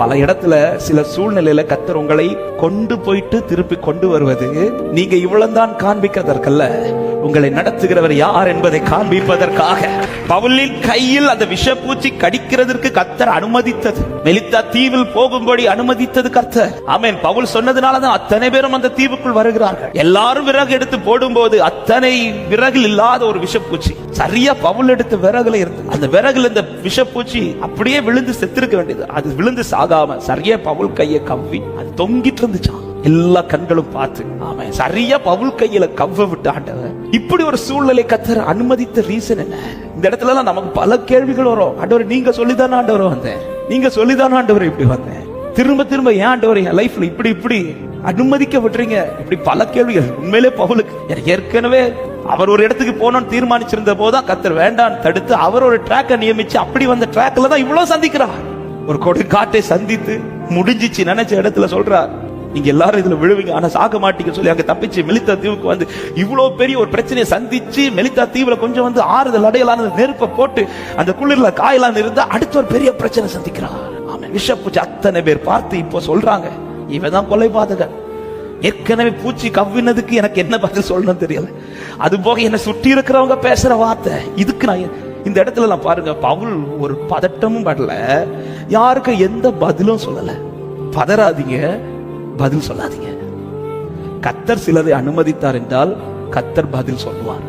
பல இடத்துல சில சூழ்நிலையில கர்த்தர் உங்களை கொண்டு போயிட்டு திருப்பி கொண்டு வருவது நீங்க இவ்வளவுதான் காண்பிக்கிறதற்கல்ல, உங்களை நடத்துகிறவர் யார் என்பதை காண்பிப்பதற்காக. பவுலின் கையில் அந்த விஷப்பூச்சி கடிக்கிறதற்கு கர்த்தர் அனுமதித்தது, மெலித்தா தீவில் போகும்படி அனுமதித்தது கர்த்தர். ஆமென். பவுல் சொன்னதுனாலதான் அத்தனை பேரும் அந்த தீவுக்குள் வருகிறார்கள். எல்லாரும் விறகு எடுத்து போடும்போது அத்தனை விறகில் இல்லாத ஒரு விஷப்பூச்சி சரியா பவுல் எடுத்த விறகுல இருந்து, அந்த விறகுல இந்த விஷப்பூச்சி அப்படியே விழுந்து செத்திருக்க வேண்டியது, அது விழுந்து சாகாம சரியா பவுல் கையை கவ்வி அது தொங்கிட்டு இருந்துச்சான். எல்லா கண்களும் பார்த்து, ஆமா, சரியா பவுல் கையில கவ்வ விட்டு ஆண்டவர். இப்படி ஒரு சூழ்நிலை கர்த்தர் அனுமதித்த ரீசன் என்ன? இந்த இடத்துல எல்லாம் நமக்கு பல கேள்விகள் வரும். ஆண்டவர் நீங்க சொல்லிதானே ஆண்டவர் வந்தேன், நீங்க சொல்லிதானே ஆண்டவர் இப்படி வந்தேன், திரும்ப திரும்ப ஏன் ஆண்டவர் என் லைஃப்ல இப்படி அனுமதிக்க விட்டுறீங்க, இப்படி பல கேள்விகள். உண்மையிலே பவுலுக்கு எனக்கு ஏற்கனவே அவர் ஒரு இடத்துக்கு போனோம்னு தீர்மானிச்சிருந்த போதுதான் கர்த்தர் வேண்டான்னு தடுத்து அவர் ஒரு ட்ராக்கை நியமிச்சு அப்படி வந்த ட்ராக்ல தான் இவ்வளவு சந்திக்கிறார். ஒரு கொடுங்காட்டை சந்தித்து முடிஞ்சிச்சு நினைச்ச இடத்துல சொல்றார், நீங்க எல்லாரும் இதுல விழுவீங்க ஆனா சாக மாட்டீங்க சொல்லி அங்க தப்பிச்சு மெலித்தா தீவுக்கு வந்து இவ்வளவு பெரிய ஒரு பிரச்சனையை சந்திச்சு மெலித்தா தீவுல கொஞ்சம் வந்து ஆறுதல் அடையலான நெருப்பை போட்டு அந்த குளிர்ல காயலான்னு இருந்தா அடுத்த ஒரு பெரிய பிரச்சனை சந்திக்கிறார். ஆமா, விஷப்பூச்சி அத்தனை பேர் பார்த்து இப்போ சொல்றாங்க இவதான் கொலைபாதகன். ஏற்கனவே பூச்சி கவ்வினதுக்கு எனக்கு என்ன பதில் சொல்லணும் தெரியல, அது போக என்ன சுற்றி இருக்கிறவங்க பேசுற வார்த்தை, இதுக்கு நான் இந்த இடத்துல நான் பாருங்க, பவுல் ஒரு பதட்டமும் படல, யாருக்கு எந்த பதிலும் சொல்லல. பதறாதீங்க, பதில் சொல்லாதீங்க. கர்த்தர் சிலதை அனுமதித்தார் என்றால் கர்த்தர் பதில் சொல்லுவார்.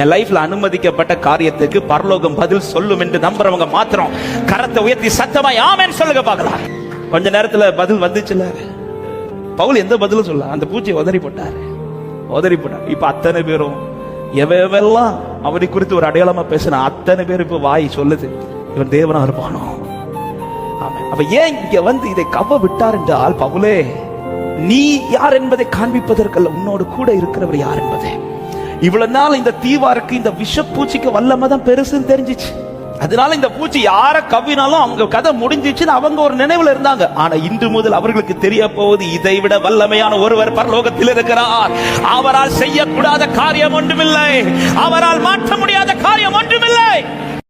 என் லைஃப்ல அனுமதிக்கப்பட்ட காரியத்துக்கு பரலோகம் பதில் சொல்லும் என்று நம்புறவங்க மாத்திரம் கரத்தை உயர்த்தி சத்தமா ஆமென் சொல்லுங்க பார்க்கலாம். கொஞ்ச நேரத்துல பதில் வந்துச்சுல. பவுல் எந்த பதிலும் சொல்ல, அந்த பூச்சியை உதறி போட்டார். இப்ப அத்தனை பேரும் எவெல்லாம் அவரை குறித்து ஒரு அடையாளமா பேசின அத்தனை பேர் இப்ப வாய் சொல்லுது இவன் தேவனா இருப்பானோ. அப்ப ஏன் இங்க வந்து இதை கவ்வ விட்டார் என்றால், பவுலே நீ யார் என்பதை காண்பிப்பதற்கல்ல, உன்னோடு கூட இருக்கிறவர் யார் என்பதை. இவ்வளவு நாள் இந்த தீவாருக்கு இந்த விஷப்பூச்சிக்கு வல்லமைதான் பெருசுன்னு தெரிஞ்சிச்சு. அதனால இந்த பூச்சி யார கவ்வினாலும் அவங்க கதை முடிஞ்சிச்சுன்னு அவங்க ஒரு நினைவுல இருந்தாங்க. ஆனா இன்று முதல் அவர்களுக்கு தெரிய போவது, இதை விட வல்லமையான ஒருவர் பரலோகத்தில் இருக்கிறார். அவரால் செய்யக்கூடாத காரியம் ஒன்றுமில்லை, அவரால் மாற்ற முடியாத காரியம் ஒன்றுமில்லை.